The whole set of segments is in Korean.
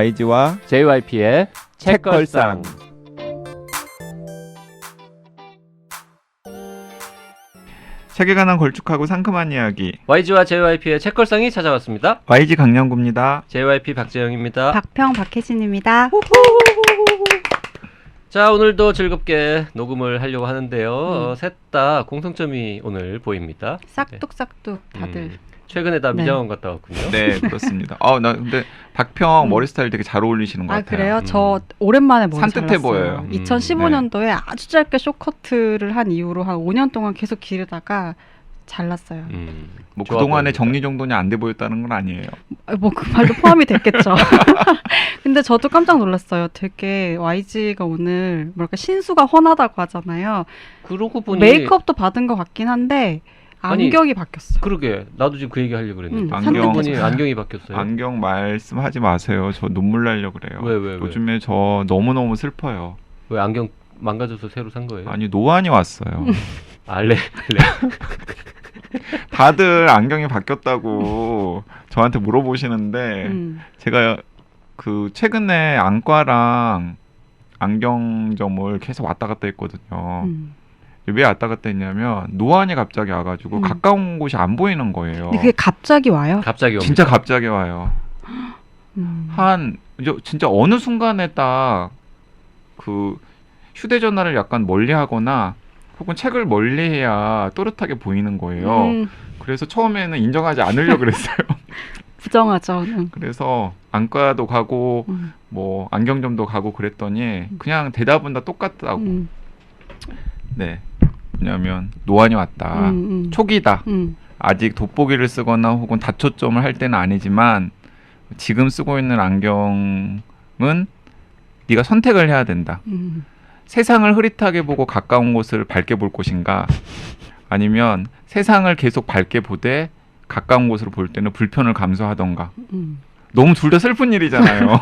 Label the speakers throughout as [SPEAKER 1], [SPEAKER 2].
[SPEAKER 1] YG와
[SPEAKER 2] JYP의 책걸상.
[SPEAKER 1] 책에 관한 걸쭉하고 상큼한 이야기
[SPEAKER 2] YG와 JYP의 책걸상이 찾아왔습니다.
[SPEAKER 1] YG 강량구입니다.
[SPEAKER 2] JYP 박재영입니다.
[SPEAKER 3] 박평 박혜진입니다.
[SPEAKER 2] 자, 오늘도 즐겁게 녹음을 하려고 하는데요. 셋 다 공통점이 오늘 보입니다.
[SPEAKER 3] 싹둑싹둑 다들.
[SPEAKER 2] 최근에 다
[SPEAKER 3] 네.
[SPEAKER 2] 미장원 갔다 왔군요.
[SPEAKER 1] 네, 그렇습니다. 나 근데 박평 머리 스타일 되게 잘 어울리시는 것
[SPEAKER 3] 아
[SPEAKER 1] 같아요.
[SPEAKER 3] 그래요? 저 오랜만에 머리
[SPEAKER 1] 산뜻해
[SPEAKER 3] 잘랐어요.
[SPEAKER 1] 보여요.
[SPEAKER 3] 2015년도에 아주 짧게 쇼커트를 한 이후로 한 5년 동안 계속 기르다가 잘랐어요.
[SPEAKER 1] 뭐
[SPEAKER 2] 좋아
[SPEAKER 1] 그동안에
[SPEAKER 2] 보입니다.
[SPEAKER 1] 정리정돈이 안 돼 보였다는 건 아니에요.
[SPEAKER 3] 뭐 그 말도 포함이 됐겠죠. 근데 저도 깜짝 놀랐어요. 되게 YG가 오늘 뭐랄까 신수가 훤하다고 하잖아요.
[SPEAKER 2] 그러고 보니
[SPEAKER 3] 메이크업도 받은 것 같긴 한데
[SPEAKER 2] 아니,
[SPEAKER 3] 안경이 바뀌었어.
[SPEAKER 2] 그러게 나도 지금 그 얘기 하려고 그랬는데
[SPEAKER 1] 안경.
[SPEAKER 2] 보니 안경이 바뀌었어요.
[SPEAKER 1] 안경 말씀하지 마세요. 저 눈물 나려 그래요.
[SPEAKER 2] 왜?
[SPEAKER 1] 요즘에 저 너무너무 슬퍼요.
[SPEAKER 2] 왜 안경 망가져서 새로 산 거예요?
[SPEAKER 1] 아니 노안이 왔어요.
[SPEAKER 2] 알레.
[SPEAKER 1] 다들 안경이 바뀌었다고 저한테 물어보시는데 제가 그 최근에 안과랑 안경점을 계속 왔다 갔다 했거든요. 왜 왔다 갔다 했냐면 노안이 갑자기 와가지고 가까운 곳이 안 보이는 거예요.
[SPEAKER 3] 근데 그게 갑자기 와요?
[SPEAKER 2] 갑자기 옵니다.
[SPEAKER 1] 진짜 갑자기 와요. 진짜 어느 순간에 딱 그 휴대전화를 약간 멀리하거나 혹은 책을 멀리해야 또렷하게 보이는 거예요. 그래서 처음에는 인정하지 않으려고 그랬어요.
[SPEAKER 3] 부정하죠.
[SPEAKER 1] 그래서 안과도 가고 뭐 안경점도 가고 그랬더니 그냥 대답은 다 똑같다고. 네, 왜냐하면 노안이 왔다. 초기다. 아직 돋보기를 쓰거나 혹은 다초점을 할 때는 아니지만 지금 쓰고 있는 안경은 네가 선택을 해야 된다. 세상을 흐릿하게 보고 가까운 곳을 밝게 볼 것인가, 아니면 세상을 계속 밝게 보되 가까운 곳으로 볼 때는 불편을 감수하던가. 너무 둘 다 슬픈 일이잖아요.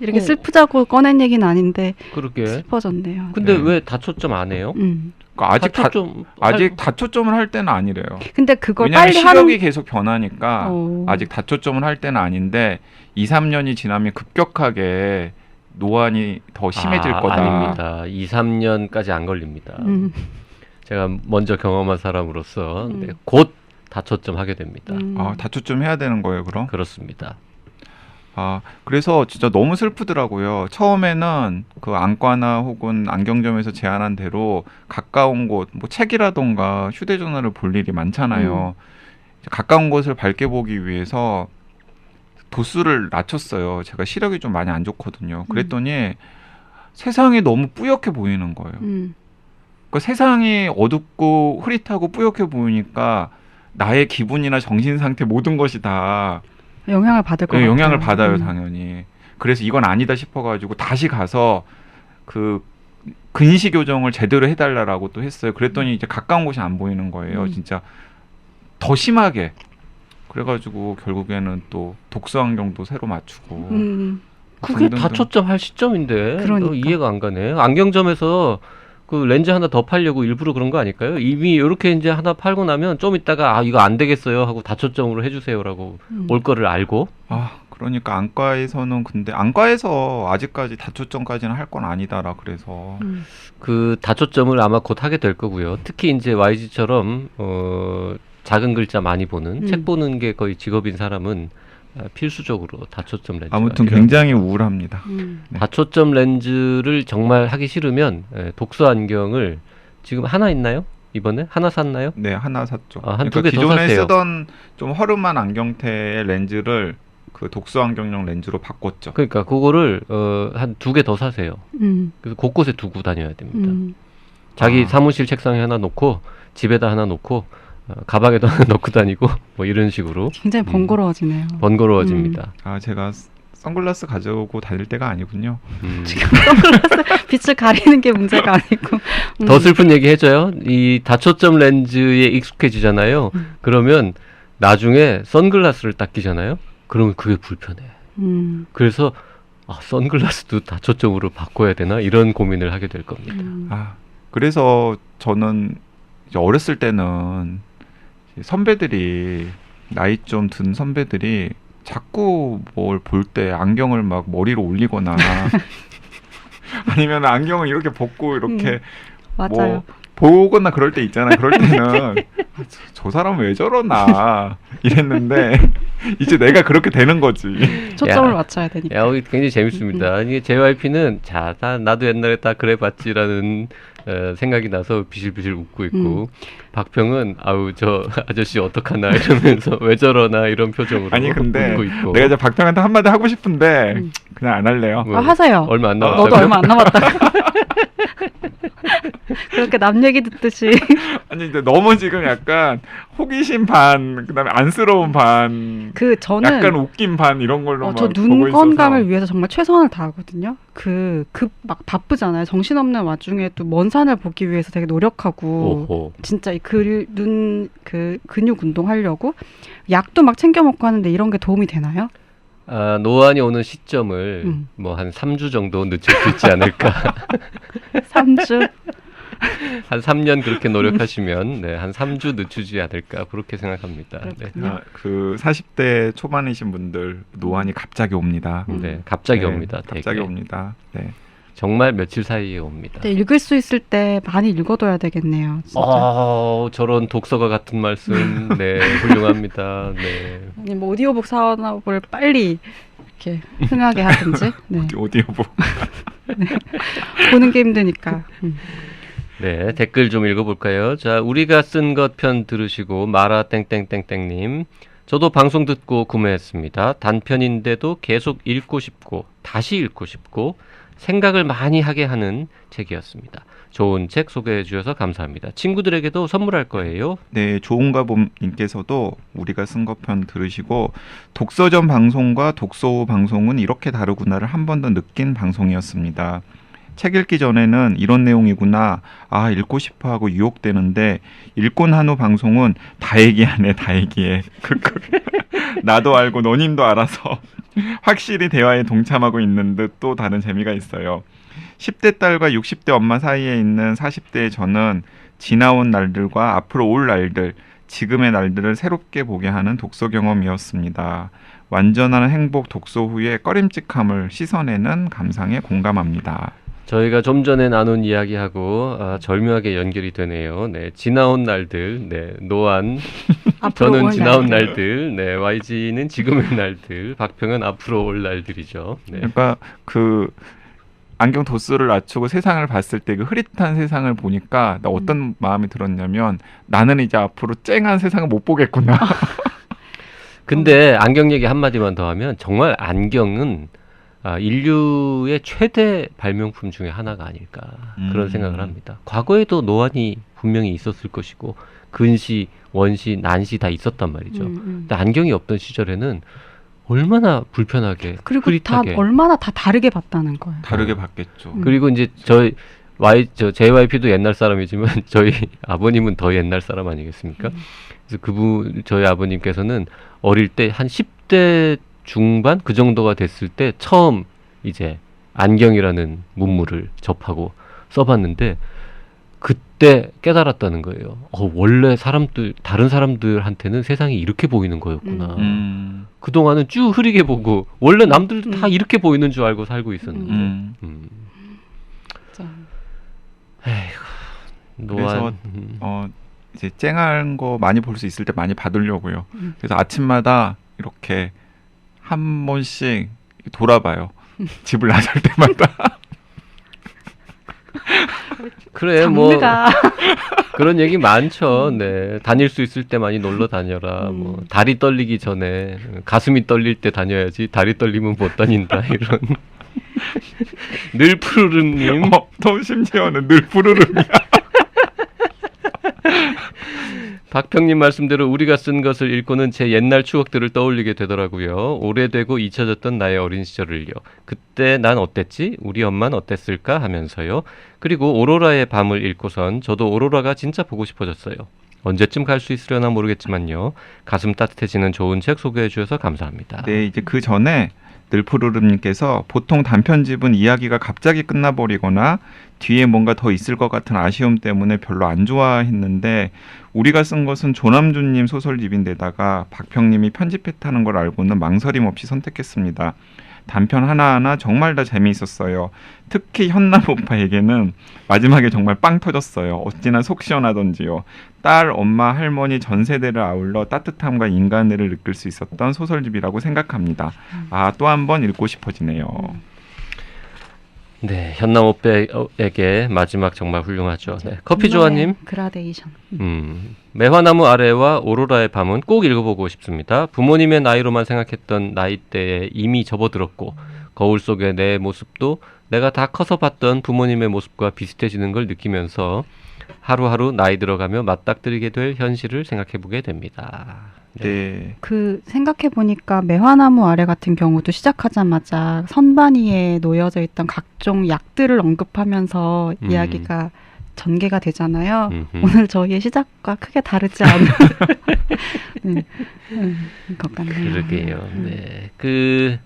[SPEAKER 3] 이렇게 슬프자고 꺼낸 얘기는 아닌데
[SPEAKER 2] 그렇게.
[SPEAKER 3] 슬퍼졌네요.
[SPEAKER 2] 근데
[SPEAKER 1] 네.
[SPEAKER 2] 왜 다초점 안 해요?
[SPEAKER 1] 그러니까 아직
[SPEAKER 2] 할-
[SPEAKER 1] 다초점을 할 때는 아니래요.
[SPEAKER 3] 근데 그걸
[SPEAKER 1] 왜냐하면
[SPEAKER 3] 빨리
[SPEAKER 1] 시력이
[SPEAKER 3] 하는
[SPEAKER 1] 계속 변하니까 아직 다초점을 할 때는 아닌데 2, 3년이 지나면 급격하게 노안이 더 심해질 거다.
[SPEAKER 2] 아닙니다. 2, 3년까지 안 걸립니다. 제가 먼저 경험한 사람으로서 네, 곧 다초점 하게 됩니다.
[SPEAKER 1] 다초점 해야 되는 거예요, 그럼?
[SPEAKER 2] 그렇습니다.
[SPEAKER 1] 그래서 진짜 너무 슬프더라고요. 처음에는 그 안과나 혹은 안경점에서 제안한 대로 가까운 곳, 뭐 책이라던가 휴대전화를 볼 일이 많잖아요. 가까운 곳을 밝게 보기 위해서 도수를 낮췄어요. 제가 시력이 좀 많이 안 좋거든요. 그랬더니 세상이 너무 뿌옇게 보이는 거예요. 그 세상이 어둡고 흐릿하고 뿌옇게 보이니까 나의 기분이나 정신 상태 모든 것이 다
[SPEAKER 3] 영향을 받을 것 같아요.
[SPEAKER 1] 영향을 받아요, 당연히. 그래서 이건 아니다 싶어가지고 다시 가서 그 근시 교정을 제대로 해달라고 또 했어요. 그랬더니 이제 가까운 곳이 안 보이는 거예요. 진짜 더 심하게. 그래가지고 결국에는 또 독서 안경도 새로 맞추고.
[SPEAKER 2] 그게
[SPEAKER 1] 등등등.
[SPEAKER 2] 다초점 할 시점인데
[SPEAKER 3] 그러니까.
[SPEAKER 2] 이해가 안 가네. 안경점에서 그 렌즈 하나 더 팔려고 일부러 그런 거 아닐까요? 이미 이렇게 이제 하나 팔고 나면 좀 있다가 이거 안 되겠어요 하고 다초점으로 해주세요라고 올 거를 알고.
[SPEAKER 1] 그러니까 안과에서는 근데 안과에서 아직까지 다초점까지는 할 건 아니다라 그래서.
[SPEAKER 2] 그 다초점을 아마 곧 하게 될 거고요. 특히 이제 YG처럼 작은 글자 많이 보는 책 보는 게 거의 직업인 사람은 필수적으로 다초점 렌즈.
[SPEAKER 1] 아무튼 굉장히 우울합니다. 네.
[SPEAKER 2] 다초점 렌즈를 정말 하기 싫으면 독서 안경을 지금 하나 있나요? 이번에 하나 샀나요?
[SPEAKER 1] 네, 하나 샀죠.
[SPEAKER 2] 한
[SPEAKER 1] 그러니까
[SPEAKER 2] 두 개 더
[SPEAKER 1] 기존에
[SPEAKER 2] 샀어요.
[SPEAKER 1] 쓰던 좀 허름한 안경테의 렌즈를 그 독서 안경용 렌즈로 바꿨죠.
[SPEAKER 2] 그러니까 그거를 한 2개 더 사세요.
[SPEAKER 3] 음.
[SPEAKER 2] 그래서 곳곳에 두고 다녀야 됩니다. 자기 사무실 책상에 하나 놓고 집에다 하나 놓고 가방에도 하나 넣고 다니고 뭐 이런 식으로
[SPEAKER 3] 굉장히 번거로워지네요.
[SPEAKER 2] 번거로워집니다.
[SPEAKER 1] 제가 선글라스 가져오고 다닐 때가 아니군요.
[SPEAKER 3] 지금 선글라스 빛을 가리는 게 문제가 아니고.
[SPEAKER 2] 더 슬픈 얘기 해줘요. 이 다초점 렌즈에 익숙해지잖아요. 그러면 나중에 선글라스를 딱 끼잖아요. 그러면 그게 불편해. 그래서 선글라스도 다초점으로 바꿔야 되나 이런 고민을 하게 될 겁니다.
[SPEAKER 1] 그래서 저는 이제 어렸을 때는 선배들이 나이 좀 든 선배들이 자꾸 뭘 볼 때 안경을 막 머리로 올리거나 아니면 안경을 이렇게 벗고 이렇게
[SPEAKER 3] 맞아요.
[SPEAKER 1] 뭐 보거나 그럴 때 있잖아요. 그럴 때는 저 사람은 왜 저러나 이랬는데 이제 내가 그렇게 되는 거지.
[SPEAKER 3] 초점을
[SPEAKER 2] 야.
[SPEAKER 3] 맞춰야 되니까.
[SPEAKER 2] 야, 굉장히 재밌습니다. 이게 JYP는 자, 나도 옛날에 다 그래봤지라는 생각이 나서 비실비실 웃고 있고 박평은 아우 저 아저씨 어떡하나 이러면서 왜 저러나 이런 표정으로
[SPEAKER 1] 아니 근데
[SPEAKER 2] 웃고 있고.
[SPEAKER 1] 내가 이제 박평한테 한마디 하고 싶은데 그냥 안 할래요.
[SPEAKER 2] 뭐,
[SPEAKER 3] 하세요.
[SPEAKER 2] 얼마 안 남았다고.
[SPEAKER 3] 너도 얼마 안 남았다. 그렇게 남 얘기 듣듯이.
[SPEAKER 1] 아니 이제 너무 지금 약간 호기심 반 그다음에 안쓰러운 반
[SPEAKER 3] 저는
[SPEAKER 1] 약간 웃긴 반 이런 걸로 막
[SPEAKER 3] 저
[SPEAKER 1] 보고
[SPEAKER 3] 눈
[SPEAKER 1] 있어서.
[SPEAKER 3] 건강을 위해서 정말 최선을 다하거든요. 막 바쁘잖아요. 정신없는 와중에 또 먼 산을 보기 위해서 되게 노력하고
[SPEAKER 2] 오호.
[SPEAKER 3] 진짜 눈 근육 운동하려고 약도 막 챙겨 먹고 하는데 이런 게 도움이 되나요?
[SPEAKER 2] 아, 노안이 오는 시점을 뭐 한 3주 정도 늦출 수 있지 않을까.
[SPEAKER 3] 3주.
[SPEAKER 2] 한 3년 그렇게 노력하시면 네, 한 3주 늦추지 않을까 그렇게 생각합니다. 네.
[SPEAKER 1] 그 40대 초반이신 분들 노안이 갑자기 옵니다.
[SPEAKER 2] 네, 갑자기
[SPEAKER 1] 네,
[SPEAKER 2] 옵니다.
[SPEAKER 1] 갑자기
[SPEAKER 2] 되게.
[SPEAKER 1] 옵니다. 네.
[SPEAKER 2] 정말 며칠 사이에 옵니다.
[SPEAKER 3] 네, 읽을 수 있을 때 많이 읽어둬야 되겠네요. 진짜.
[SPEAKER 2] 저런 독서가 같은 말씀, 네, 훌륭합니다. 네.
[SPEAKER 3] 아니 뭐 오디오북 사업을 빨리 이렇게 흥하게 하든지. 네.
[SPEAKER 1] 오디오북.
[SPEAKER 3] 보는 게 힘드니까.
[SPEAKER 2] 네, 댓글 좀 읽어볼까요? 자, 우리가 쓴 것 편 들으시고 마라 땡땡땡땡님, 저도 방송 듣고 구매했습니다. 단편인데도 계속 읽고 싶고 다시 읽고 싶고 생각을 많이 하게 하는 책이었습니다. 좋은 책 소개해 주셔서 감사합니다. 친구들에게도 선물할 거예요.
[SPEAKER 1] 네, 좋은가봄님께서도 우리가 쓴 것 편 들으시고 독서전 방송과 독서 후 방송은 이렇게 다르구나를 한 번 더 느낀 방송이었습니다. 책 읽기 전에는 이런 내용이구나, 아 읽고 싶어하고 유혹되는데 읽고 난 후 방송은 다 얘기하네, 다 얘기해. 나도 알고 너님도 알아서 확실히 대화에 동참하고 있는 듯 또 다른 재미가 있어요. 10대 딸과 60대 엄마 사이에 있는 40대의 저는 지나온 날들과 앞으로 올 날들, 지금의 날들을 새롭게 보게 하는 독서 경험이었습니다. 완전한 행복 독서 후의 꺼림칙함을 씻어내는 감상에 공감합니다.
[SPEAKER 2] 저희가 좀 전에 나눈 이야기하고 절묘하게 연결이 되네요. 네, 지나온 날들, 네, 노안, 저는 지나온 날들, 네, YG는 지금의 날들, 박평은 앞으로 올 날들이죠. 네.
[SPEAKER 1] 그러니까 그 안경 도수를 낮추고 세상을 봤을 때 그 흐릿한 세상을 보니까 나 어떤 마음이 들었냐면 나는 이제 앞으로 쨍한 세상을 못 보겠구나.
[SPEAKER 2] 근데 안경 얘기 한마디만 더 하면 정말 안경은 인류의 최대 발명품 중에 하나가 아닐까 그런 생각을 합니다. 과거에도 노안이 분명히 있었을 것이고 근시, 원시, 난시 다 있었단 말이죠. 근데 안경이 없던 시절에는 얼마나 불편하게
[SPEAKER 3] 그리고
[SPEAKER 2] 흐릿하게
[SPEAKER 3] 다 얼마나 다 다르게 봤다는 거예요.
[SPEAKER 1] 다르게 봤겠죠.
[SPEAKER 2] 그리고 이제 JYP도 옛날 사람이지만 저희 아버님은 더 옛날 사람 아니겠습니까? 그래서 저희 아버님께서는 어릴 때 한 10대 중반 그 정도가 됐을 때 처음 이제 안경이라는 문물을 접하고 써봤는데 그때 깨달았다는 거예요. 원래 다른 사람들한테는 세상이 이렇게 보이는 거였구나. 그동안은 쭉 흐리게 보고 원래 남들도 다 이렇게 보이는 줄 알고 살고 있었는데. 에이구,
[SPEAKER 1] 그래서 이제 쨍한 거 많이 볼 수 있을 때 많이 받으려고요. 그래서 아침마다 이렇게 한 번씩 돌아봐요. 집을 나설 때마다.
[SPEAKER 2] 그래 뭐 그런 얘기 많죠. 네, 다닐 수 있을 때 많이 놀러 다녀라. 뭐 다리 떨리기 전에 가슴이 떨릴 때 다녀야지. 다리 떨리면 못 다닌다 이런. 늘 푸르릉님.
[SPEAKER 1] 더 심지어는 늘 푸르릉이야.
[SPEAKER 2] 박평님 말씀대로 우리가 쓴 것을 읽고는 제 옛날 추억들을 떠올리게 되더라고요. 오래되고 잊혀졌던 나의 어린 시절을요. 그때 난 어땠지? 우리 엄마는 어땠을까? 하면서요. 그리고 오로라의 밤을 읽고선 저도 오로라가 진짜 보고 싶어졌어요. 언제쯤 갈 수 있으려나 모르겠지만요. 가슴 따뜻해지는 좋은 책 소개해 주셔서 감사합니다.
[SPEAKER 1] 네, 이제 그 전에 늘푸르름님께서 보통 단편집은 이야기가 갑자기 끝나버리거나 뒤에 뭔가 더 있을 것 같은 아쉬움 때문에 별로 안 좋아했는데 우리가 쓴 것은 조남준님 소설집인데다가 박평님이 편집했다는 걸 알고는 망설임 없이 선택했습니다. 단편 하나하나 정말 다 재미있었어요. 특히 현남 오빠에게는 마지막에 정말 빵 터졌어요. 어찌나 속 시원하던지요. 딸, 엄마, 할머니 전 세대를 아울러 따뜻함과 인간애를 느낄 수 있었던 소설집이라고 생각합니다. 또 한 번 읽고 싶어지네요.
[SPEAKER 2] 네, 현남 오빠에게 마지막 정말 훌륭하죠. 네, 커피 조아님.
[SPEAKER 3] 그라데이션.
[SPEAKER 2] 매화나무 아래와 오로라의 밤은 꼭 읽어보고 싶습니다. 부모님의 나이로만 생각했던 나이대에 이미 접어들었고 거울 속의 내 모습도 내가 다 커서 봤던 부모님의 모습과 비슷해지는 걸 느끼면서 하루하루 나이 들어가며 맞닥뜨리게 될 현실을 생각해보게 됩니다.
[SPEAKER 1] 네.
[SPEAKER 3] 그 생각해 보니까 매화나무 아래 같은 경우도 시작하자마자 선반위에 놓여져 있던 각종 약들을 언급하면서 이야기가 전개가 되잖아요. 오늘 저희의 시작과 크게 다르지 않은 것 같네요.
[SPEAKER 2] 그러게요. 네, 그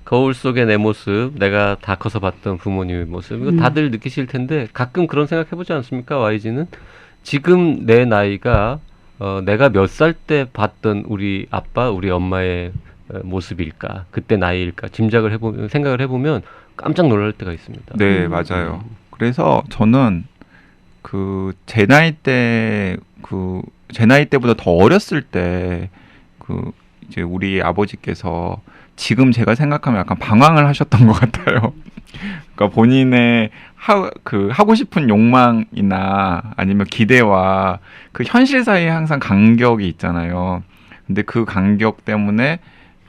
[SPEAKER 2] 거울 속의 내 모습, 내가 다 커서 봤던 부모님의 모습, 이거 다들 느끼실 텐데 가끔 그런 생각해보지 않습니까? YG는 지금 내 나이가 내가 몇 살 때 봤던 우리 아빠, 우리 엄마의 모습일까, 그때 나이일까 짐작을 해보면, 생각을 해보면 깜짝 놀랄 때가 있습니다.
[SPEAKER 1] 네, 맞아요. 그래서 저는 제 나이 때보다 더 어렸을 때 이제 우리 아버지께서 지금 제가 생각하면 약간 방황을 하셨던 것 같아요. 그러니까 본인의 하고 싶은 욕망이나 아니면 기대와 그 현실 사이에 항상 간격이 있잖아요. 근데 그 간격 때문에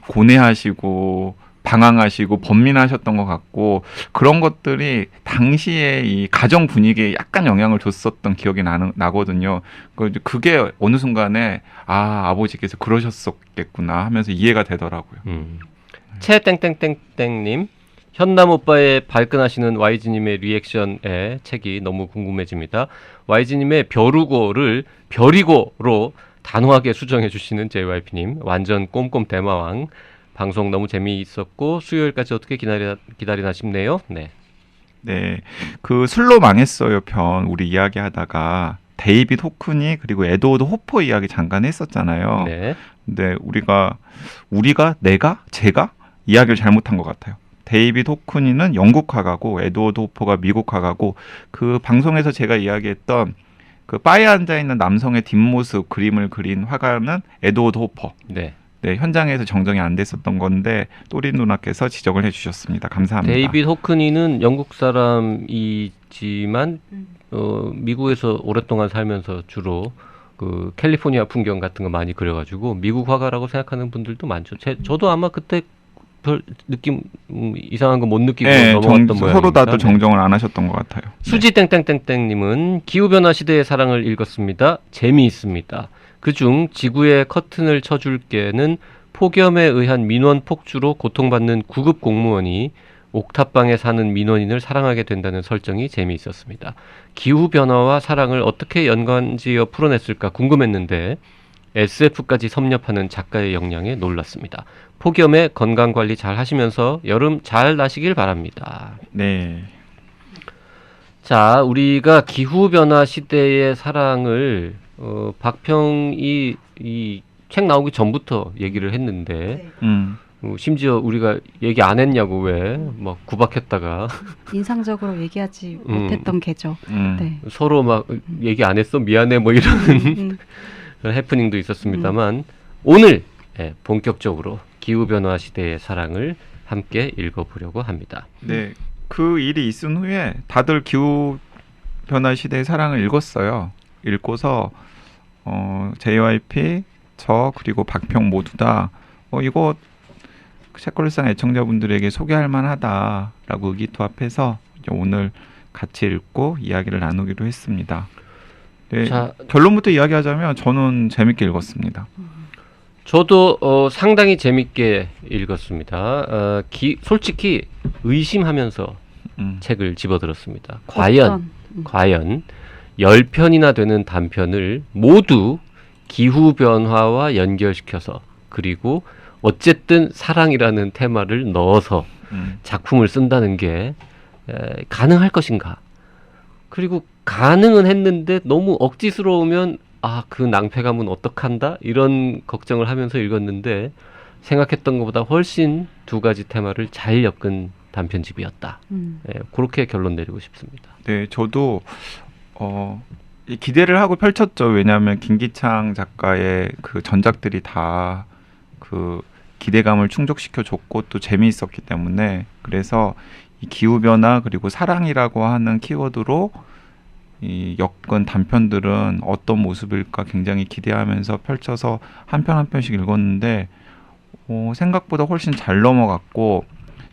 [SPEAKER 1] 고뇌하시고 방황하시고 번민하셨던 것 같고, 그런 것들이 당시에 이 가정 분위기에 약간 영향을 줬었던 기억이 나거든요. 그게 어느 순간에 아버지께서 그러셨었겠구나 하면서 이해가 되더라고요.
[SPEAKER 2] 채땡땡땡땡님, 현남 오빠의 발끈하시는 YG님의 리액션의 책이 너무 궁금해집니다. YG님의 벼루고를 별이고로 단호하게 수정해 주시는 JYP님, 완전 꼼꼼 대마왕. 방송 너무 재미있었고 수요일까지 어떻게 기다리나 싶네요. 네.
[SPEAKER 1] 네, 그 술로 망했어요 편 우리 이야기하다가 데이빗 호크니 그리고 에드워드 호퍼 이야기 잠깐 했었잖아요.
[SPEAKER 2] 네.
[SPEAKER 1] 근데 제가 이야기를 잘못한 것 같아요. 데이빗 호크니는 영국 화가고 에드워드 호퍼가 미국 화가고, 그 방송에서 제가 이야기했던 그 바에 앉아 있는 남성의 뒷모습 그림을 그린 화가는 에드워드 호퍼.
[SPEAKER 2] 네.
[SPEAKER 1] 네, 현장에서 정정이 안 됐었던 건데 또린 누나께서 지적을 해주셨습니다. 감사합니다.
[SPEAKER 2] 데이빗 호크니는 영국 사람이지만 미국에서 오랫동안 살면서 주로 그 캘리포니아 풍경 같은 거 많이 그려가지고 미국 화가라고 생각하는 분들도 많죠. 저도 아마 그때 별 느낌 이상한 거 못 느끼고 넘어갔던 모양이니까.
[SPEAKER 1] 서로 다들 정정을 안 하셨던 것 같아요.
[SPEAKER 2] 수지 땡땡땡땡님은 기후변화 시대의 사랑을 읽었습니다. 재미있습니다. 그중 지구의 커튼을 쳐줄게는 폭염에 의한 민원 폭주로 고통받는 구급 공무원이 옥탑방에 사는 민원인을 사랑하게 된다는 설정이 재미있었습니다. 기후변화와 사랑을 어떻게 연관지어 풀어냈을까 궁금했는데 SF까지 섭렵하는 작가의 역량에 놀랐습니다. 폭염에 건강관리 잘 하시면서 여름 잘 나시길 바랍니다.
[SPEAKER 1] 네.
[SPEAKER 2] 자, 우리가 기후변화 시대의 사랑을 박평이 이 책 나오기 전부터 얘기를 했는데 심지어 우리가 얘기 안 했냐고 왜 막 구박했다가
[SPEAKER 3] 인상적으로 얘기하지 못했던 게죠. 네.
[SPEAKER 2] 서로 막 얘기 안 했어 미안해 뭐 이런 해프닝도 있었습니다만 오늘 본격적으로 기후변화 시대의 사랑을 함께 읽어보려고 합니다.
[SPEAKER 1] 네, 그 일이 있은 후에 다들 기후변화 시대의 사랑을 읽었어요. 읽고서 JYP, 저 그리고 박평 모두 다 이거 책걸상 애청자분들에게 소개할 만하다라고 의기투합해서 오늘 같이 읽고 이야기를 나누기로 했습니다. 네,
[SPEAKER 2] 자,
[SPEAKER 1] 결론부터 이야기하자면 저는 재밌게 읽었습니다.
[SPEAKER 2] 저도 상당히 재밌게 읽었습니다. 솔직히 의심하면서 책을 집어들었습니다. 과연 10편이나 되는 단편을 모두 기후변화와 연결시켜서, 그리고 어쨌든 사랑이라는 테마를 넣어서 작품을 쓴다는 게 가능할 것인가. 그리고 가능은 했는데 너무 억지스러우면 그 낭패감은 어떡한다? 이런 걱정을 하면서 읽었는데 생각했던 것보다 훨씬 두 가지 테마를 잘 엮은 단편집이었다. 그렇게 결론 내리고 싶습니다.
[SPEAKER 1] 네, 저도 이 기대를 하고 펼쳤죠. 왜냐하면 김기창 작가의 그 전작들이 다 그 기대감을 충족시켜 줬고 또 재미있었기 때문에, 그래서 이 기후변화 그리고 사랑이라고 하는 키워드로 이 엮은 단편들은 어떤 모습일까 굉장히 기대하면서 펼쳐서 한 편 한 편씩 읽었는데 생각보다 훨씬 잘 넘어갔고,